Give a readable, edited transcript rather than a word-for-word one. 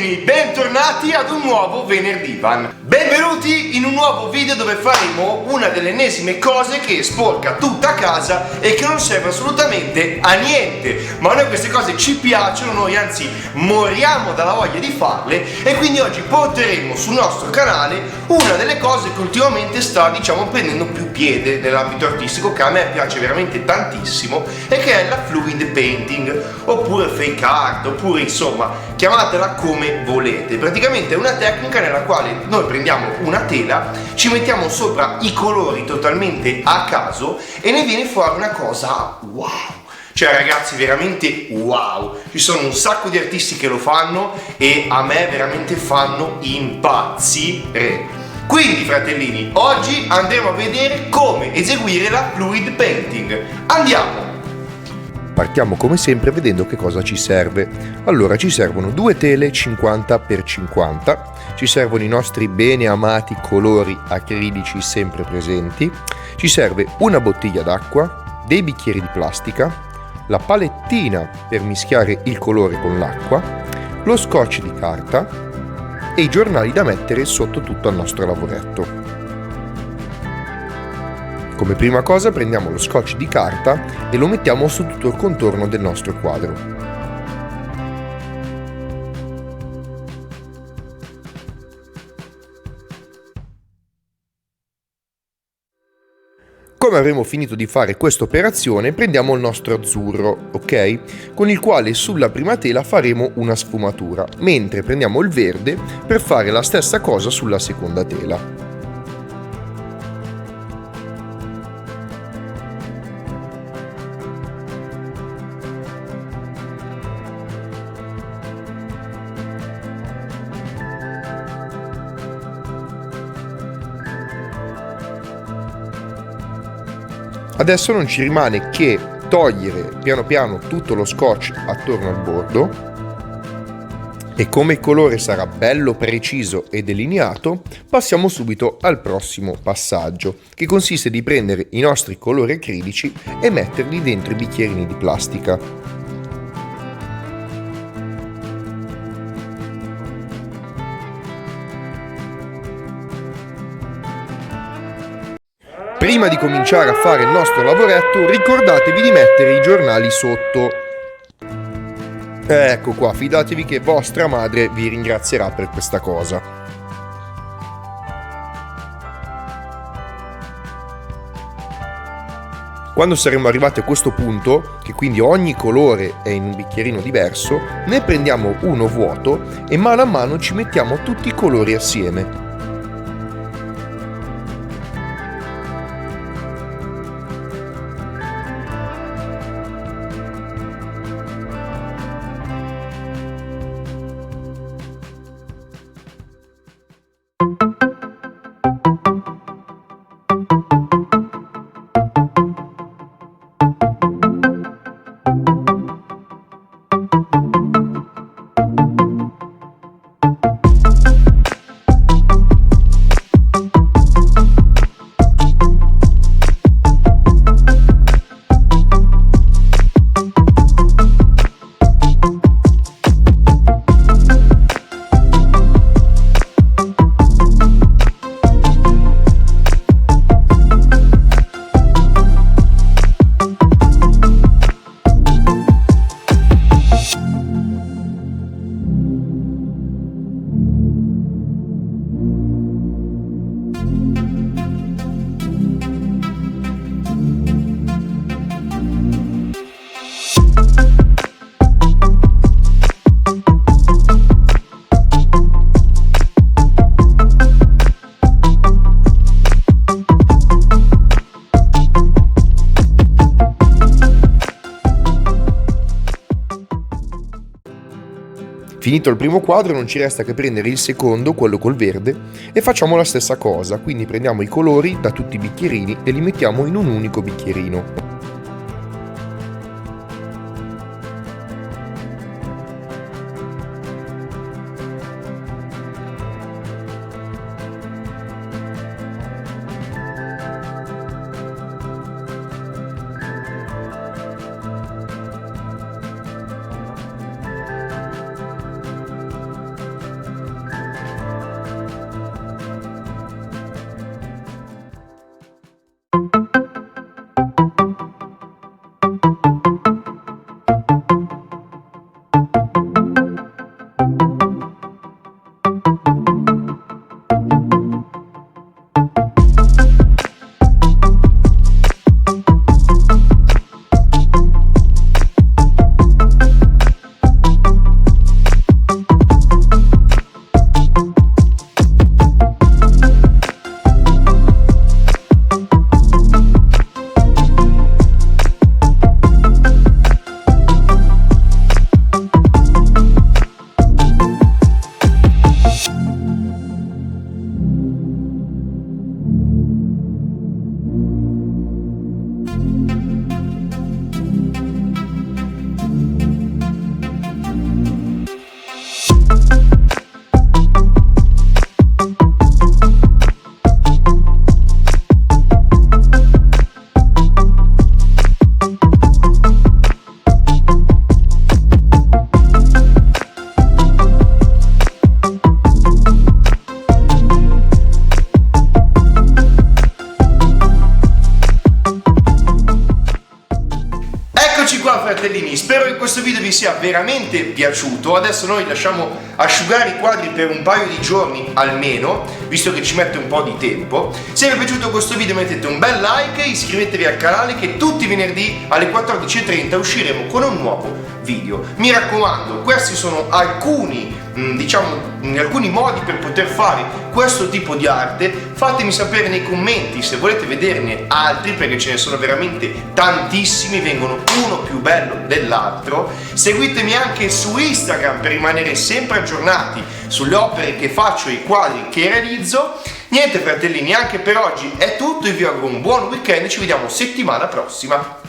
bambini, bentornati ad un nuovo Venerdì Van. Benvenuti in un nuovo video dove faremo una delle ennesime cose che sporca tutta casa e che non serve assolutamente a niente. Ma a noi queste cose ci piacciono, noi anzi moriamo dalla voglia di farle, e quindi oggi porteremo sul nostro canale una delle cose che ultimamente sta, prendendo più piede nell'ambito artistico, che a me piace veramente tantissimo, e che è la fluid painting, oppure fake art, oppure insomma chiamatela come volete. Praticamente è una tecnica nella quale noi prendiamo una tela, ci mettiamo sopra i colori totalmente a caso e ne viene fuori una cosa wow. Cioè ragazzi, veramente wow, ci sono un sacco di artisti che lo fanno e a me veramente fanno impazzire. Quindi fratellini, oggi andremo a vedere come eseguire la fluid painting. Andiamo! Partiamo come sempre vedendo che cosa ci serve. Allora, ci servono due tele 50x50, ci servono i nostri bene amati colori acrilici sempre presenti, ci serve una bottiglia d'acqua, dei bicchieri di plastica, la palettina per mischiare il colore con l'acqua, lo scotch di carta e i giornali da mettere sotto tutto al nostro lavoretto. Come prima cosa prendiamo lo scotch di carta e lo mettiamo su tutto il contorno del nostro quadro. Come avremo finito di fare questa operazione, prendiamo il nostro azzurro, ok? Con il quale sulla prima tela faremo una sfumatura, mentre prendiamo il verde per fare la stessa cosa sulla seconda tela. Adesso non ci rimane che togliere piano piano tutto lo scotch attorno al bordo, e come il colore sarà bello preciso e delineato, passiamo subito al prossimo passaggio, che consiste di prendere i nostri colori acrilici e metterli dentro i bicchierini di plastica. Prima di cominciare a fare il nostro lavoretto, ricordatevi di mettere i giornali sotto. Ecco qua, fidatevi che vostra madre vi ringrazierà per questa cosa. Quando saremo arrivati a questo punto, che quindi ogni colore è in un bicchierino diverso, ne prendiamo uno vuoto e mano a mano ci mettiamo tutti i colori assieme. Finito il primo quadro non ci resta che prendere il secondo, quello col verde, e facciamo la stessa cosa, quindi prendiamo i colori da tutti i bicchierini e li mettiamo in un unico bicchierino. Ciao fratellini, spero che questo video vi sia veramente piaciuto. Adesso noi lasciamo asciugare i quadri per un paio di giorni almeno, visto che ci mette un po' di tempo. Se vi è piaciuto questo video mettete un bel like, iscrivetevi al canale che tutti i venerdì alle 14:30 usciremo con un nuovo video. Mi raccomando, questi sono alcuni modi per poter fare questo tipo di arte. Fatemi sapere nei commenti se volete vederne altri, perché ce ne sono veramente tantissimi, vengono uno più bello dell'altro. Seguitemi anche su Instagram per rimanere sempre aggiornati sulle opere che faccio e i quadri che realizzo. Niente fratellini, anche per oggi è tutto, io vi auguro un buon weekend e ci vediamo settimana prossima.